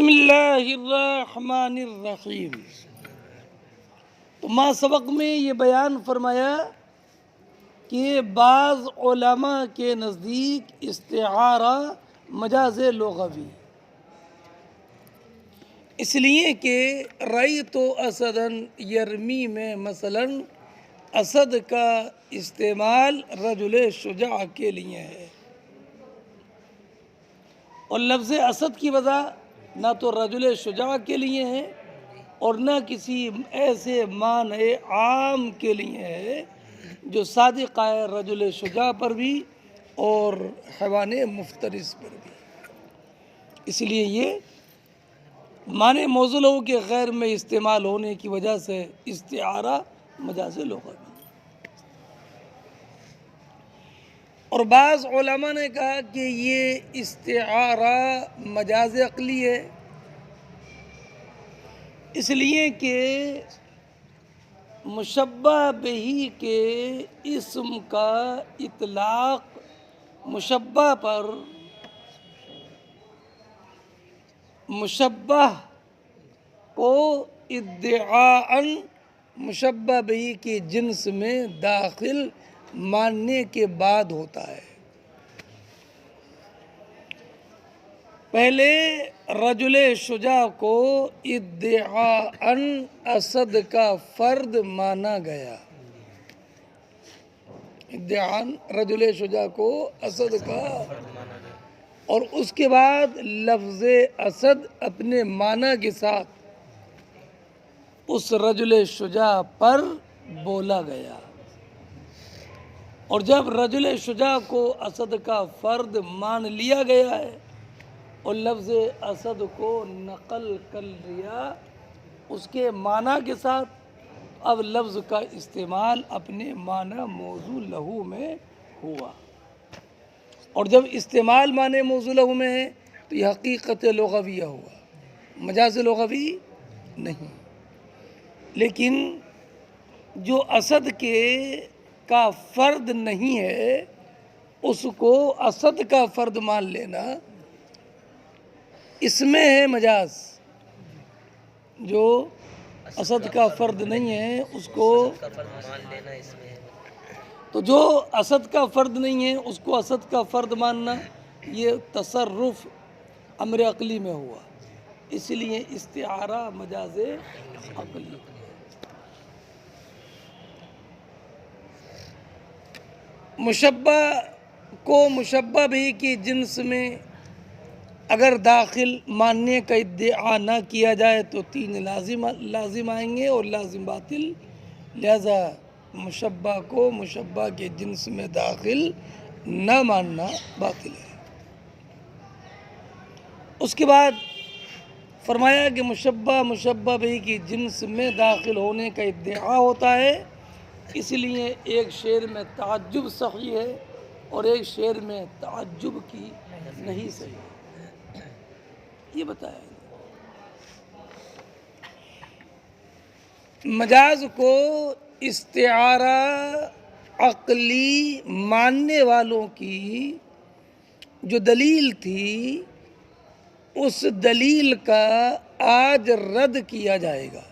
بسم اللہ الرحمن الرحیم۔ تو ماں سبق میں یہ بیان فرمایا کہ بعض علماء کے نزدیک استعارہ مجاز لغوی، اس لیے کہ رأیت اسدًا یرمی میں مثلا اسد کا استعمال رجل شجاع کے لیے ہے، اور لفظ اسد کی وجہ نہ تو رجل شجاع کے لیے ہے اور نہ کسی ایسے معنی عام کے لیے ہے جو صادق ہے رجل شجاع پر بھی اور حیوان مفترس پر بھی۔ اس لیے یہ معنی موصول ہو کے غیر میں استعمال ہونے کی وجہ سے استعارہ مجاز لغوی۔ اور بعض علماء نے کہا کہ یہ استعارہ مجاز عقلی ہے، اس لیے کہ مشبہ بہی کے اسم کا اطلاق مشبہ پر مشبہ کو ادعاءً مشبہ بہی کی جنس میں داخل ماننے کے بعد ہوتا ہے۔ پہلے رجل شجاع کو ادعاءً اسد کا فرد مانا گیا، ادعاءً رجل شجاع کو اسد کا، اور اس کے بعد لفظ اسد اپنے معنی کے ساتھ اس رجل شجاع پر بولا گیا، اور جب رجل شجاع کو اسد کا فرد مان لیا گیا ہے اور لفظ اسد کو نقل کر لیا اس کے معنی کے ساتھ، اب لفظ کا استعمال اپنے معنی موضوع لہو میں ہوا، اور جب استعمال معنی موضوع لہو میں ہے تو یہ حقیقت لغویہ ہوا، مجاز لغوی نہیں۔ لیکن جو اسد کے کا فرد نہیں ہے اس کو اسد کا فرد مان لینا اس میں ہے مجاز، جو اسد کا فرد نہیں ہے اس کو، تو جو اسد کا فرد نہیں ہے اس کو اسد کا فرد ماننا یہ تصرف امر عقلی میں ہوا، اس لیے استعارہ مجاز عقلی۔ مشبہ کو مشبہ بھی کی جنس میں اگر داخل ماننے کا ادعا نہ کیا جائے تو تین لازم آئیں گے اور لازم باطل، لہذا مشبہ کو مشبہ کے جنس میں داخل نہ ماننا باطل ہے۔ اس کے بعد فرمایا کہ مشبہ بھی کی جنس میں داخل ہونے کا ادعا ہوتا ہے، اس لیے ایک شعر میں تعجب صحیح ہے اور ایک شعر میں تعجب کی نہیں صحیح، یہ بتایا۔ مجاز کو استعارہ عقلی ماننے والوں کی جو دلیل تھی اس دلیل کا آج رد کیا جائے گا،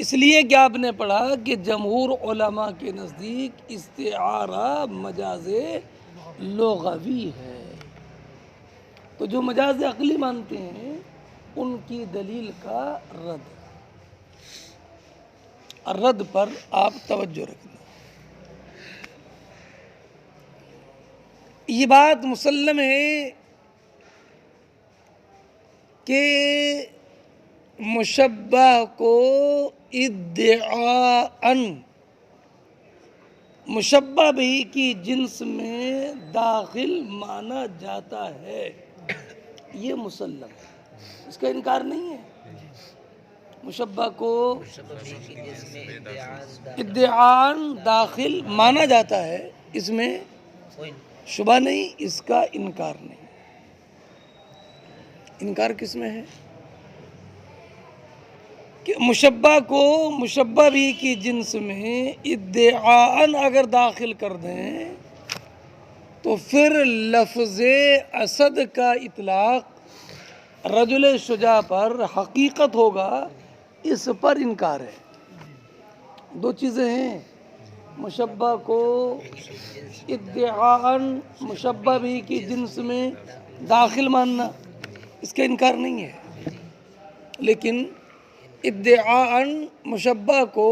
اس لیے کہ آپ نے پڑھا کہ جمہور علماء کے نزدیک استعارہ مجاز لغوی ہے، تو جو مجاز عقلی مانتے ہیں ان کی دلیل کا رد پر آپ توجہ رکھنا۔ یہ بات مسلم ہے کہ مشبہ کو ادعاءً مشبہ بھی کی جنس میں داخل مانا جاتا ہے، یہ مسلم ہے، اس کا انکار نہیں ہے۔ مشبہ کو ادعاءً داخل مانا جاتا ہے، اس میں شبہ نہیں، اس کا انکار نہیں۔ انکار کس میں ہے کہ مشبہ کو مشبہ بھی کی جنس میں ادعاءً اگر داخل کر دیں تو تو پھر لفظ اسد کا اطلاق رجل شجاع پر حقیقت ہوگا، اس پر انکار ہے۔ دو چیزیں ہیں، مشبہ کو ادعاءً مشبہ بھی کی جنس میں داخل ماننا، اس کا انکار نہیں ہے، لیکن ادعاءً مشبہ کو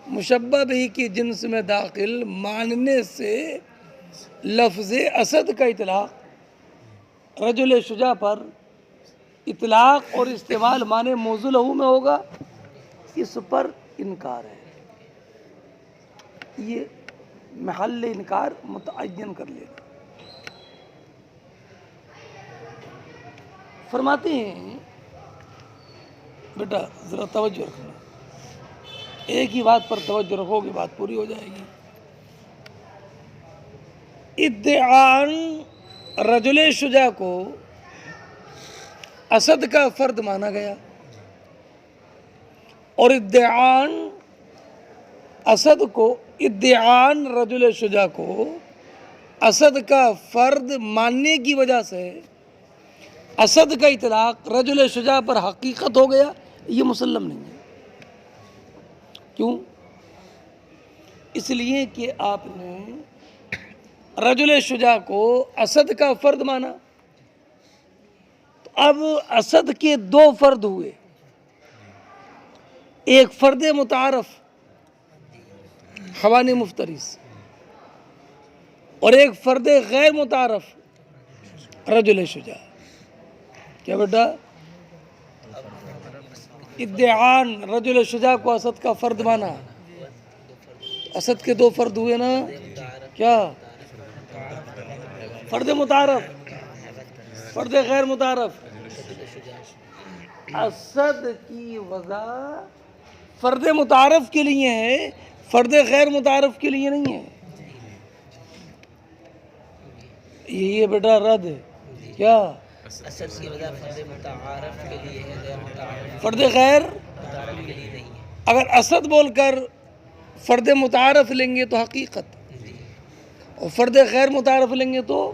مشبہ بھی کی جنس میں داخل ماننے سے لفظ اسد کا اطلاق رجل شجاع پر اطلاق اور استعمال معنی موضوع لہو میں ہوگا، اس پر انکار ہے۔ یہ محل انکار متعین کر لینا۔ فرماتے ہیں بیٹا ذرا توجہ رکھنا، ایک ہی بات پر توجہ رکھو گے بات پوری ہو جائے گی۔ ادعاءً رجل شجاع کو اسد کا فرد مانا گیا، اور ادعاءً اسد کو ادعاءً رجل شجاع کو اسد کا فرد ماننے کی وجہ سے اسد کا اطلاق رجل شجاع پر حقیقت ہو گیا، یہ مسلم نہیں ہے۔ کیوں؟ اس لیے کہ آپ نے رجل شجاع کو اسد کا فرد مانا، تو اب اسد کے دو فرد ہوئے، ایک فرد متعارف خوان مفترس، اور ایک فرد غیر متعارف رجل شجاع۔ کیا بیٹا؟ ادعاءً رجل شجاع کو اسد کا فرد مانا، اسد کے دو فرد ہوئے نا، کیا؟ فرد متعارف، فرد غیر متعارف۔ اسد کی وضع فرد متعارف کے لیے ہے، فرد غیر متعارف کے لیے نہیں ہے۔ یہ بیٹا رد ہے، کیا؟ اسد کی وجہ فرد متعارف کے لیے ہے، غیر متعارف فرد غیر متعارف کے لیے نہیں ہے۔ اگر اسد بول کر فرد متعارف لیں گے تو حقیقت، اور فرد غیر متعارف لیں گے تو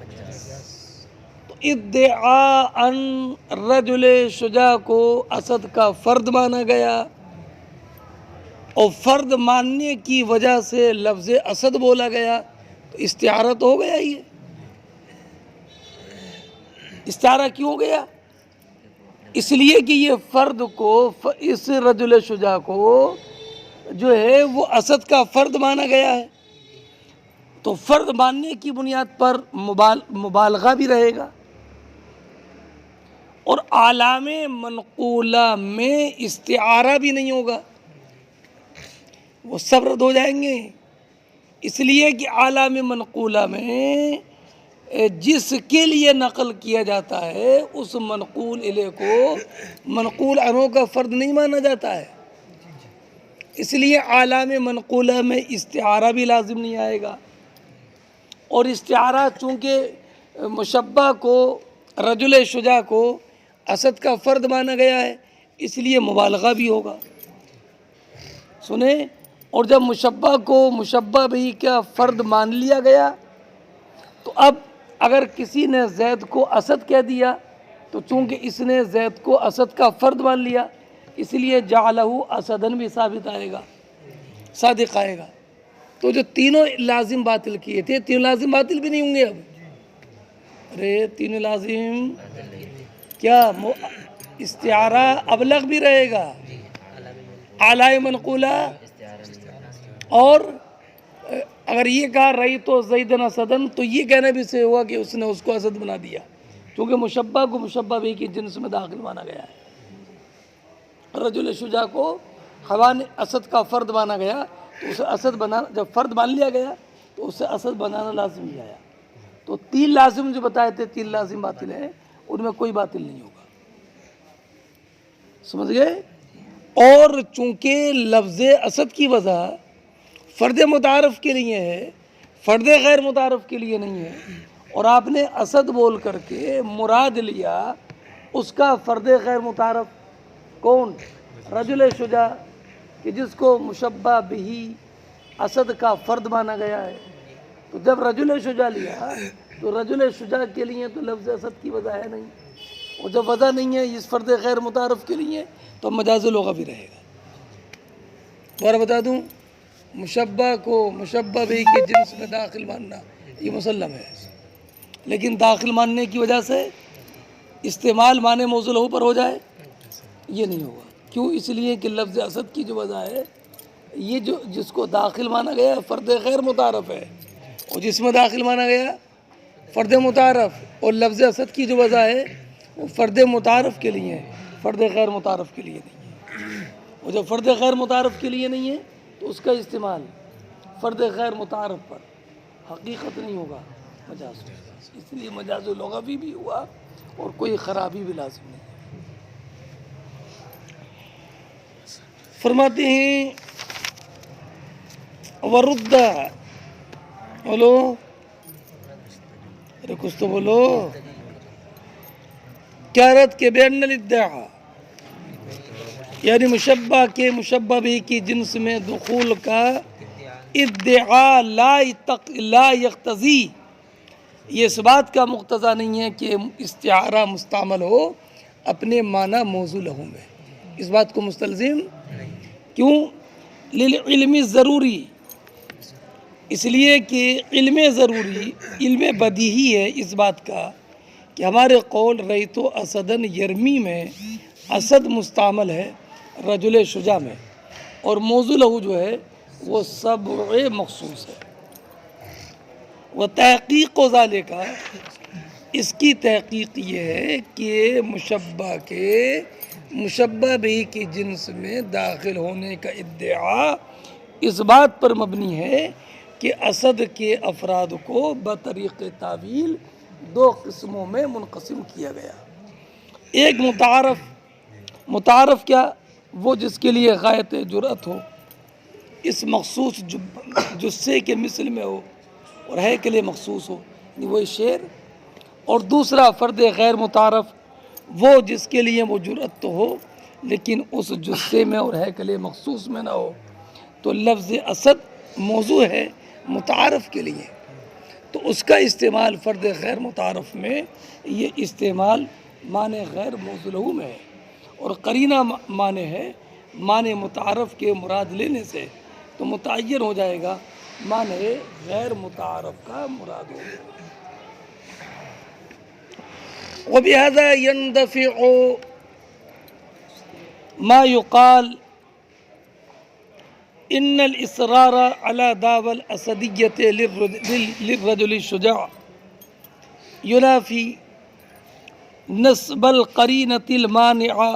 ادعاءً رجل شجاع کو اسد کا فرد مانا گیا، اور فرد ماننے کی وجہ سے لفظ اسد بولا گیا، تو استعارہ تو ہو گیا۔ یہ استعارہ کیوں ہو گیا؟ اس لیے کہ یہ فرد کو، اس رجل شجاع کو جو ہے وہ اسد کا فرد مانا گیا ہے، تو فرد ماننے کی بنیاد پر مبالغہ بھی رہے گا، اور عالم منقولہ میں استعارہ بھی نہیں ہوگا، وہ سب رد ہو جائیں گے۔ اس لیے کہ عالم منقولہ میں جس کے لیے نقل کیا جاتا ہے اس منقول الیہ کو منقول عنہ کا فرد نہیں مانا جاتا ہے، اس لیے عالم منقولہ میں استعارہ بھی لازم نہیں آئے گا، اور استعارہ چونکہ مشبہ کو رجل شجاع کو اسد کا فرد مانا گیا ہے، اس لیے مبالغہ بھی ہوگا۔ سنیں، اور جب مشبہ کو مشبہ بھی کا فرد مان لیا گیا، تو اب اگر کسی نے زید کو اسد کہہ دیا تو چونکہ اس نے زید کو اسد کا فرد مان لیا، اس لیے جعلہ اسدن بھی ثابت آئے گا، صادق آئے گا۔ تو جو تینوں لازم باطل کیے تھے، تینوں لازم باطل بھی نہیں ہوں گے اب۔ ارے تینوں لازم کیا؟ استعارہ ابلغ بھی رہے گا، اعلی منقولہ، اور اگر یہ کہا رہی تو زیدن اسدن، تو یہ کہنا بھی صحیح ہوا کہ اس نے اس کو اسد بنا دیا، کیونکہ مشبہ کو مشبہ بھی کی جنس میں داخل مانا گیا ہے۔ رجل شجاع کو خوان اسد کا فرد مانا گیا، تو اسے اسد بنانا، جب فرد مان لیا گیا تو اسے اسد بنانا لازم ہی آیا۔ تو تین لازم جو بتائے تھے، تین لازم باطل ہیں، ان میں کوئی باطل نہیں ہوگا، سمجھ گئے؟ اور چونکہ لفظ اسد کی وضع فرد متعارف کے لیے ہے، فرد غیر متعارف کے لیے نہیں ہے، اور آپ نے اسد بول کر کے مراد لیا اس کا فرد غیر متعارف، کون؟ رجل شجاع، کہ جس کو مشبہ بہی اسد کا فرد مانا گیا ہے، تو جب رجل شجاع لیا تو رجل شجاع کے لیے تو لفظ اسد کی وضع ہے نہیں، اور جب وضع نہیں ہے اس فرد غیر متعارف کے لیے تو مجاز لغوی رہے گا۔ دوبارہ بتا دوں، مشبہ کو مشبہ بھی کے جنس میں داخل ماننا یہ مسلم ہے، لیکن داخل ماننے کی وجہ سے استعمال معنی موضوع لہو پر ہو جائے یہ نہیں ہوگا۔ کیوں؟ اس لیے کہ لفظ اسد کی جو وضع ہے یہ جو جس کو داخل مانا گیا فرد غیر متعارف ہے، اور جس میں داخل مانا گیا فرد متعارف، اور لفظ اسد کی جو وضع ہے وہ فرد متعارف کے لیے ہے، فرد غیر متعارف کے لیے نہیں ہے، اور جب فرد غیر متعارف کے لیے نہیں ہے تو اس کا استعمال فرد غیر متعارف پر حقیقت نہیں ہوگا، مجاز ہوگا۔ اس لیے مجاز لغوی بھی ہوا اور کوئی خرابی بھی لازم نہیں۔ فرماتے ہیں ورد، بولو ارے کچھ تو بولو، کیا رد کے بین الادعاء، یعنی مشبہ کے مشبہ بھی کی جنس میں دخول کا ادعاء لا یقتضی، یہ اس بات کا مقتضا نہیں ہے کہ استعارہ مستعمل ہو اپنے معنی موضوع لہو میں، اس بات کو مستلزم کیوں؟ للعلم ضروری، اس لیے کہ علم ضروری، علم بدیہی ہے اس بات کا کہ ہمارے قول ریت اسدن یرمی میں اسد مستعمل ہے رجل شجاع میں، اور موضوع لہو جو ہے وہ سبع مخصوص ہے۔ وہ تحقیق و ذالک، اس کی تحقیق یہ ہے کہ مشبہ کے مشبہ بھی کی جنس میں داخل ہونے کا ادعا اس بات پر مبنی ہے کہ اسد کے افراد کو بطریق تعویل دو قسموں میں منقسم کیا گیا۔ ایک متعارف کیا؟ وہ جس کے لیے غایت جرأت ہو، اس مخصوص جثے کے مثل میں ہو اور ہے کے لیے مخصوص ہو، یعنی وہی شعر۔ اور دوسرا فرد غیر متعارف، وہ جس کے لیے وہ جرأت تو ہو لیکن اس جثے میں اور ہے کے لیے مخصوص میں نہ ہو۔ تو لفظ اسد موضوع ہے متعارف کے لیے، تو اس کا استعمال فرد غیر متعارف میں یہ استعمال معنی غیر موضوع لہو میں ہے، اور قرینہ معنی ہے معنی متعارف کے مراد لینے سے تو متعین ہو جائے گا معنی غیر متعارف کا مراد ہوگا۔ وبهذا يندفع ما يقال ان الاصرار على دعوى الاسدية للرجل الشجاع ينافي نسب القرينة المانعة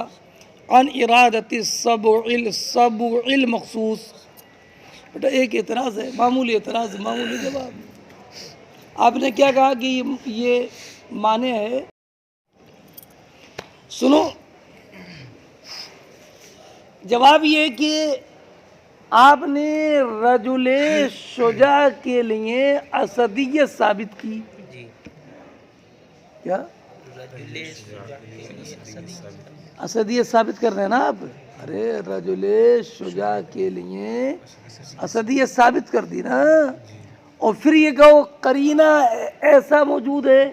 عن ارادة السبع المخصوص۔ بیٹا ایک اعتراض ہے، معمولی اعتراض، معمولی جواب۔ آپ نے کیا کہا کہ یہ معنی ہے؟ سنو، جواب یہ کہ آپ نے رجل شجاع کے لیے اسدیت ثابت کی، جی، کیا رجل شجاع کے لیے اسدیت ثابت کر رہے ہیں نا آپ؟ ارے رجل شجاع کے لیے اسدیت ثابت کر دی نا، اور پھر یہ کہو قرینہ ایسا موجود ہے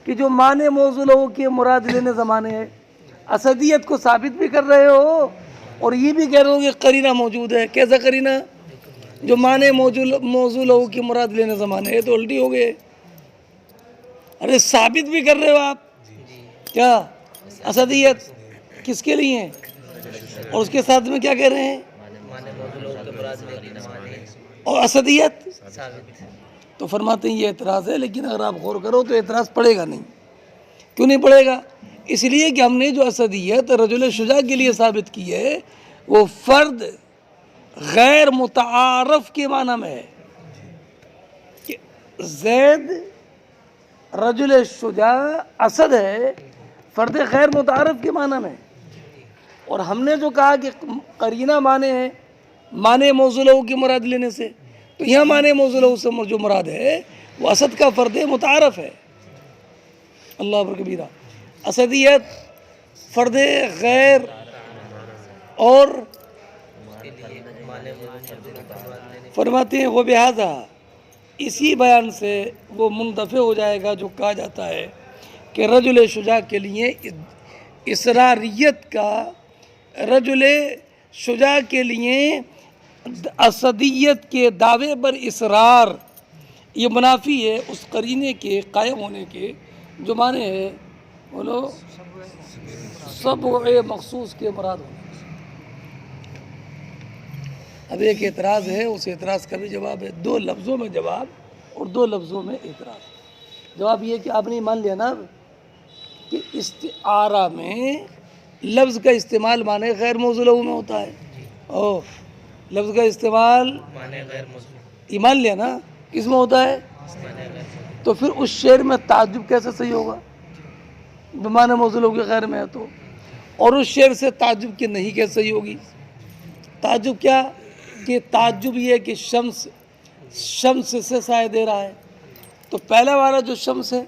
کہ جو معنی موضوع لہو کے مراد لینے زمانے ہے، اسدیت کو ثابت بھی کر رہے ہو اور یہ بھی کہہ رہے ہو کہ قرینہ موجود ہے۔ کیسا قرینہ؟ جو معنی موضوع لہو کی مراد لینے زمانے ہے، تو الٹی ہو گئے۔ ارے ثابت بھی کر رہے ہو آپ، کیا اسدیت کس کے لیے ہیں، اور اس کے ساتھ میں کیا کہہ رہے ہیں؟ معنی موضوع لہو کے مراد لینے زمانے اور اسدیت۔ ثابت۔ تو فرماتے ہیں یہ اعتراض ہے، لیکن اگر آپ غور کرو تو اعتراض پڑے گا نہیں۔ کیوں نہیں پڑے گا؟ اس لیے کہ ہم نے جو اسدیت رجل شجاع کے لیے ثابت کی ہے وہ فرد غیر متعارف کے معنی میں ہے، کہ زید رجل شجاع اسد ہے فرد غیر متعارف کے معنی میں۔ اور ہم نے جو کہا کہ قرینہ معنی ہے معنی موضوع لہو کی مراد لینے سے، تو یہاں معنی موضوع لہو سے جو مراد ہے وہ اسد کا فرد متعارف ہے۔ اللہ اکبر کبیرہ۔ اسدیت فرد غیر اور اس کے لیے معنی موضوع کے مراد لینے فرماتے ہیں وبہذا، اسی بیان سے وہ منتفع ہو جائے گا جو کہا جاتا ہے کہ رجل شجاع کے لیے اصراریت کا، رجل شجاع کے لیے اسدیت کے دعوے پر اصرار، یہ منافی ہے اس قرینے کے قائم ہونے کے جو معنی ہے بولو سبع مخصوص کے مراد ہونے۔ اب ایک اعتراض ہے، اس اعتراض کا بھی جواب ہے، 2 لفظوں میں جواب اور 2 لفظوں میں اعتراض۔ جواب یہ کہ آپ نے مان لیا نا کہ استعارہ میں لفظ کا استعمال معنی غیر موصول میں ہوتا ہے، اور لفظ کا استعمال معنی غیر موصول، یہ مان لیا نا کس میں ہوتا ہے، معنی غیر موصول۔ تو پھر اس شعر میں تعجب کیسے صحیح ہوگا؟ بمعنی موصول کے غیر میں ہے تو، اور اس شعر سے تعجب کی نہیں کیسے صحیح ہوگی؟ تعجب کیا کہ تعجب یہ کہ شمس سے سایہ دے رہا ہے، تو پہلا والا جو شمس ہے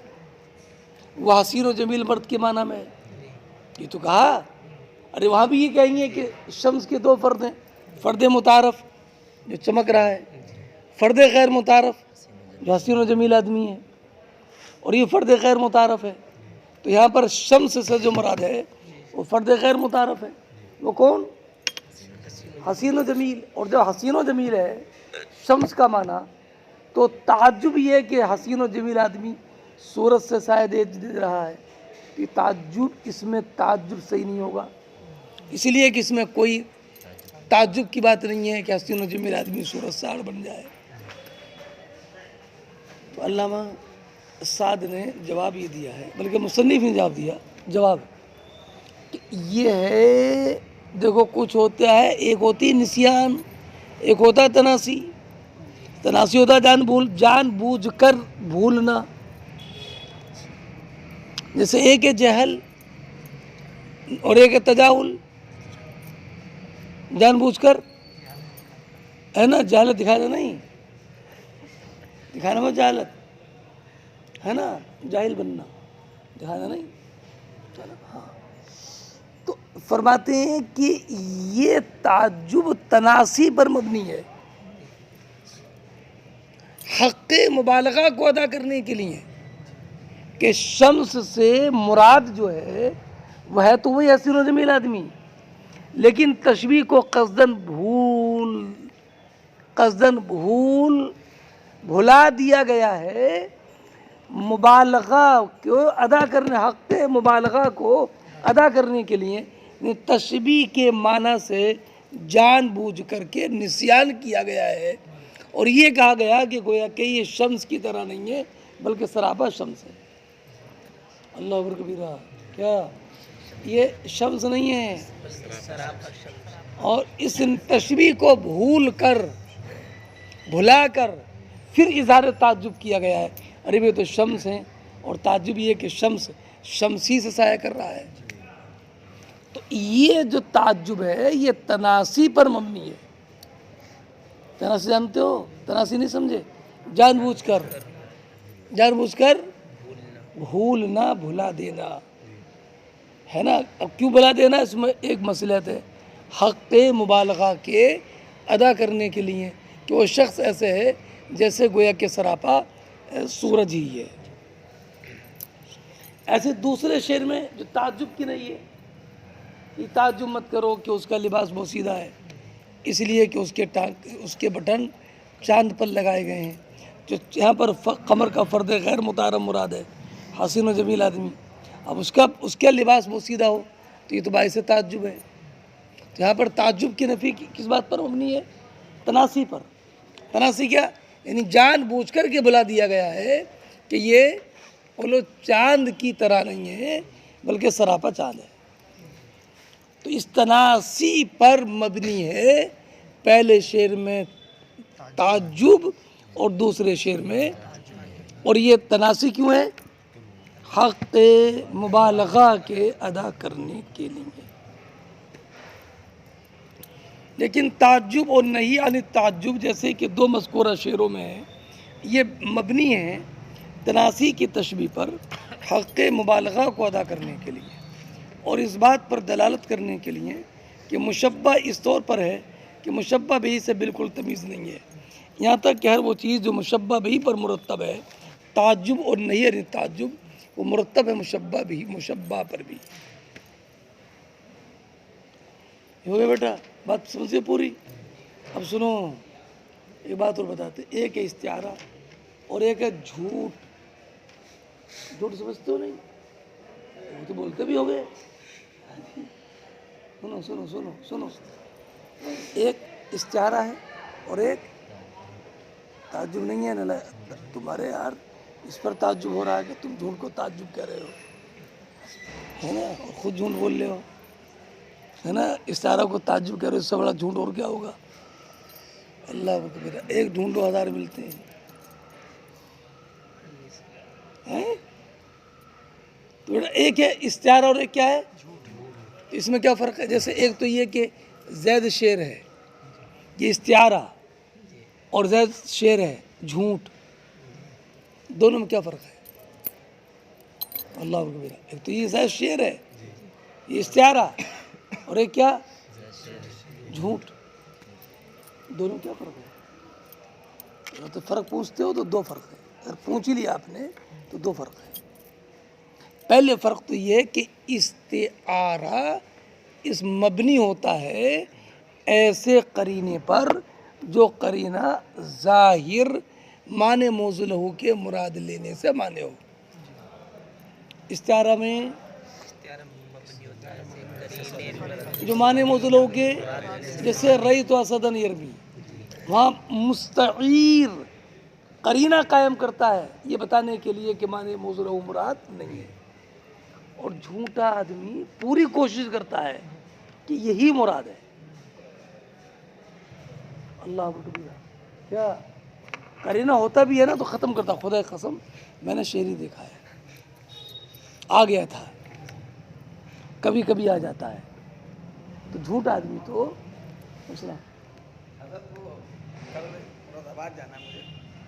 وہ حسین و جمیل مرد کے معنی میں ہے، یہ تو کہا۔ ارے وہاں بھی یہ کہیں گے کہ شمس کے 2 فرد ہیں، فرد متعارف جو چمک رہا ہے، فرد غیر متعارف جو حسین و جمیل آدمی ہے، اور یہ فرد غیر متعارف ہے۔ تو یہاں پر شمس سے جو مراد ہے وہ فرد غیر متعارف ہے، وہ کون؟ حسین و جمیل۔ اور جب حسین و جمیل ہے شمس کا معنی، تو تعجب یہ ہے کہ حسین و جمیل آدمی سورج سے سایہ دے رہا ہے، کہ تعجب، اس میں تعجب صحیح نہیں ہوگا، اس لیے کہ اس میں کوئی تعجب کی بات نہیں ہے کہ حسین و جمیل آدمی سورج سے آڑ بن جائے۔ تو علامہ سعد نے جواب یہ دیا ہے، بلکہ مصنف نے جواب دیا، جواب کہ یہ ہے، دیکھو کچھ ہوتا ہے، ایک ہوتی نسیان، ایک ہوتا ہے تناسی۔ تناسی ہوتا ہے جان بوجھ کر بھولنا، جیسے ایک ہے جہل اور ایک ہے تجاہل۔ جان بوجھ کر ہے نا، جہالت دکھانا نہیں، دکھانا میں جہالت ہے نا، جاہل بننا دکھانا نہیں، ہاں۔ تو فرماتے ہیں کہ یہ تعجب تناسی پر مبنی ہے، حق مبالغہ کو ادا کرنے کے لیے، کہ شمس سے مراد جو ہے وہ ہے تو وہی حسین و جمیل آدمی، لیکن تشبیہ کو قصداً بھلا دیا گیا ہے، مبالغہ کو ادا کرنے، حق مبالغہ کو ادا کرنے کے لیے، یعنی تشبیہ کے معنی سے جان بوجھ کر کے نسیان کیا گیا ہے، اور یہ کہا گیا کہ گویا کہ یہ شمس کی طرح نہیں ہے بلکہ سراپا شمس ہے۔ اللہ اکبر کبیرہ، کیا یہ شمس نہیں ہے؟ سراپا شمس۔ اور اس تشبیہ کو بھلا کر پھر اظہار تعجب کیا گیا ہے، ارے یہ تو شمس ہیں، اور تعجب یہ کہ شمسی سے سایہ کر رہا ہے۔ تو یہ جو تعجب ہے یہ تناسی پر مبنی ہے۔ تناسی جانتے ہو؟ تناسی نہیں سمجھے؟ جان بوجھ کر بھولنا، بھلا دینا ہے نا۔ اب کیوں بھلا دینا؟ اس میں ایک مصلحت ہے، حق مبالغہ کے ادا کرنے کے لیے، کہ وہ شخص ایسے ہے جیسے گویا کہ سراپا سورج ہی ہے۔ ایسے دوسرے شعر میں جو تعجب کی نہیں ہے، یہ تعجب مت کرو کہ اس کا لباس بوسیدہ ہے، اس لیے کہ اس کے بٹن چاند پر لگائے گئے ہیں، جو یہاں پر قمر کا فرد غیر متعارف مراد ہے، حسین و جمیل آدمی۔ اب اس کا لباس بوسیدہ ہو تو یہ تو باعث تعجب ہے۔ تو یہاں پر تعجب کی نفی کس بات پر مبنی ہے؟ تناسی پر۔ تناسی کیا؟ یعنی جان بوجھ کر کے بلا دیا گیا ہے کہ یہ بولو چاند کی طرح نہیں ہے بلکہ سراپا چاند ہے۔ تو اس تناسی پر مبنی ہے پہلے شعر میں تعجب اور دوسرے شعر میں، اور یہ تناسی کیوں ہے؟ حق مبالغہ کے ادا کرنے کے لیے۔ لیکن تعجب اور نہیں عن تعجب جیسے کہ 2 مذکورہ شعروں میں ہے، یہ مبنی ہیں تناسی کی تشبیہ پر، حق مبالغہ کو ادا کرنے کے لیے، اور اس بات پر دلالت کرنے کے لیے کہ مشبہ اس طور پر ہے کہ مشبہ بھی سے بالکل تمیز نہیں ہے، یہاں تک کہ ہر وہ چیز جو مشبہ بھی پر مرتب ہے، تعجب اور نہیں ہے تعجب، وہ مرتب ہے مشبہ بھی، مشبہ پر بھی. ہو گیا بیٹا، بات سمجھے پوری؟ اب سنو ایک بات اور بتاتے، ایک ہے استعارہ اور ایک ہے جھوٹ. جھوٹ سمجھتے ہو نہیں؟ وہ تو بولتے بھی ہو گئے. سنو سنو سنو سنو، ایک استعارہ ہے اور ایک تعجب نہیں ہے نا. تمہارے یار اس پر تعجب ہو رہا ہے کہ تم جھوٹ کو تعجب کہہ رہے ہو، ہے نا، اور خود جھوٹ بول رہے ہو، ہے نا. استعارہ کو تعجب کہہ رہے ہو، اس سے بڑا جھوٹ اور کیا ہوگا؟ اللہ اکبر. ایک ڈھونڈو 1000 ملتے ہیں. تو بیٹا ایک ہے استعارہ اور ایک کیا ہے؟ تو اس میں کیا فرق ہے؟ جیسے ایک تو یہ کہ زید شعر ہے، یہ استعارہ، اور زید شعر ہے جھوٹ. دونوں میں کیا فرق ہے؟ اللہ اکبر. ایک تو یہ زید شعر ہے، یہ استعارہ، اور ایک کیا؟ جھوٹ. دونوں کیا فرق ہے؟ اگر تو فرق پوچھتے ہو تو دو فرق ہے. اگر پوچھ ہی لیا آپ نے تو دو فرق ہے. پہلے فرق تو یہ کہ استعارہ اس مبنی ہوتا ہے ایسے قرینے پر جو قرینہ ظاہر معنی موضوع لہو کے مراد لینے سے مانے ہو. استعارہ میں جو معنی موضوع لہو کے، جیسے رأیت اسدًا یرمی، وہاں مستعیر قرینہ قائم کرتا ہے یہ بتانے کے لیے کہ معنی موضوع لہو مراد نہیں ہے. اور جھوٹا آدمی پوری کوشش کرتا ہے کہ یہی مراد ہے. اللہ اکبر. کیا قرینہ ہوتا بھی ہے نا تو ختم کرتا. خدا کی قسم میں نے شعری دیکھا ہے، آ گیا تھا، کبھی کبھی آ جاتا ہے. تو جھوٹ آدمی تو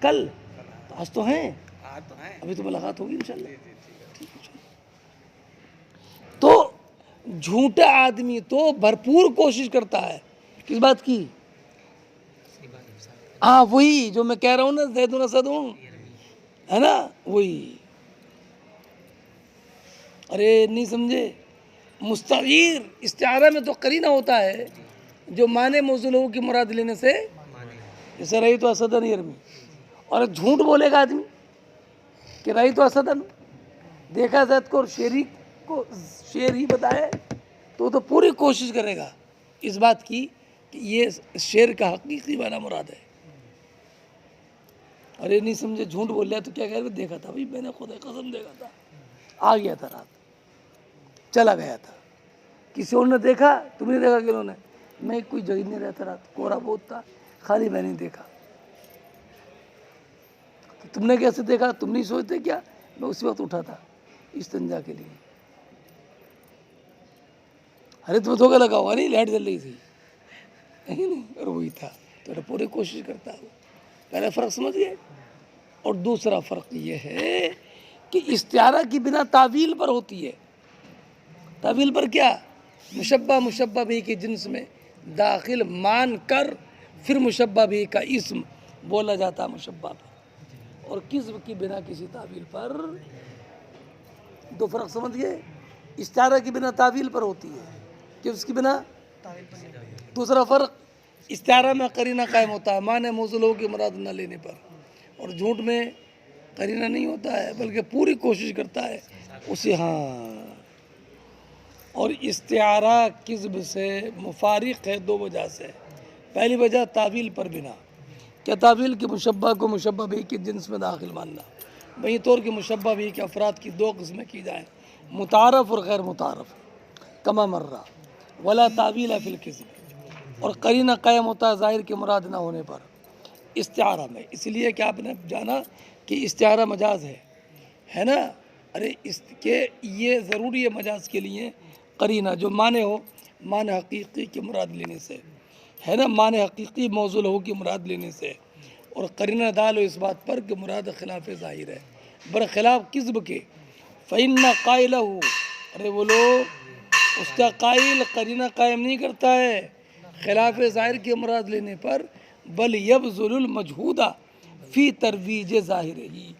کل تو آج تو ہیں، ابھی تو ملاقات ہوگی انشاءاللہ. تو جھوٹا آدمی تو بھرپور کوشش کرتا ہے کس بات کی؟ ہاں وہی جو میں کہہ رہا ہوں نا، زید اسد ہے نا، وہی. ارے نہیں سمجھے؟ مستعیر استعارہ میں تو قرینہ ہوتا ہے جو معنی موضوع لہو کی مراد لینے سے، جیسے رأیت اسدًا یرمی. اور جھوٹ بولے گا آدمی کہ رأیت اسدًا، دیکھا زید کو، اور شعری کو شعر ہی بتائے تو وہ تو پوری کوشش کرے گا اس بات کی کہ یہ شعر کا حقیقی معنی مراد ہے. ارے نہیں سمجھے؟ جھوٹ بول لیا تو کیا کہہ رہے؟ دیکھا تھا بھائی، میں نے خدا قسم دیکھا تھا، آ گیا تھا رات، چلا گیا تھا. کسی اور نے دیکھا؟ تم نے دیکھا کہ انہوں نے؟ میں کوئی جگہ نہیں رہتا، رات کوہرا بہت تھا، خالی میں نہیں دیکھا. تم نے کیسے دیکھا؟ تم نہیں سوچتے کیا میں اسی وقت اٹھا تھا استنجا کے لیے؟ ارے تمہیں دھوکا لگا ہوگا نہیں، لائٹ جل رہی تھی نہیں، اور وہی تھا. تو پوری کوشش کرتا ہے. پہلا فرق سمجھ گئے؟ اور دوسرا فرق یہ ہے کہ استعارہ کی بنا تعویل پر ہوتی ہے. تعویل پر کیا؟ مشبہ مشبہ بھی کی جنس میں داخل مان کر پھر مشبہ بھی کا اسم بولا جاتا ہے مشبہ پر. اور کسم کی بنا کسی تعویل پر. دو فرق سمجھ گئے؟ استعارہ کی بنا تعویل پر ہوتی ہے کہ اس کی بنا. دوسرا فرق، استعارہ میں قرینہ قائم ہوتا ہے معنی موضوع لہو کی مراد نہ لینے پر، اور جھوٹ میں قرینہ نہیں ہوتا ہے بلکہ پوری کوشش کرتا ہے اسے. ہاں. اور استعارہ کذب سے مفارق ہے دو وجہ سے. پہلی وجہ تعویل پر بنا. کیا تعویل کے مشبہ کو مشبہ بھی کی جنس میں داخل ماننا. وہیں طور کے مشبہ بھی کے افراد کی دو قسمیں کی جائیں، متعارف اور غیر متعارف. کما مرہ ولا تعویل فی الکذب. اور قرینہ قائم ہوتا ہے ظاہر کے مراد نہ ہونے پر استعارہ میں. اس لیے کہ آپ نے جانا کہ استعارہ مجاز ہے نا. ارے اس کے یہ ضروری ہے مجاز کے لیے قرینہ جو معنی ہو، معنی حقیقی کے مراد لینے سے، ہے نا، معنی حقیقی موضوع لہو کی مراد لینے سے. اور قرینہ دال ہو اس بات پر کہ مراد خلاف ظاہر ہے برخلاف کذب کے. فإن قائلہ، ارے بولو، اس کا قائل قرینہ قائم نہیں کرتا ہے خلاف ظاہر کے مراد لینے پر، بل یبذل المجہودہ فی ترویج ظاہر ہی،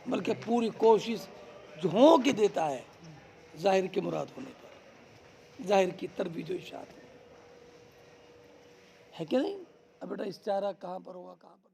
بلکہ پوری کوشش جھونک کے دیتا ہے ظاہر کے مراد ہونے پر، ظاہر کی ترویج و اشاعت ہے کہ نہیں؟ اب بیٹا استعارہ کہاں پر ہوگا کہاں پر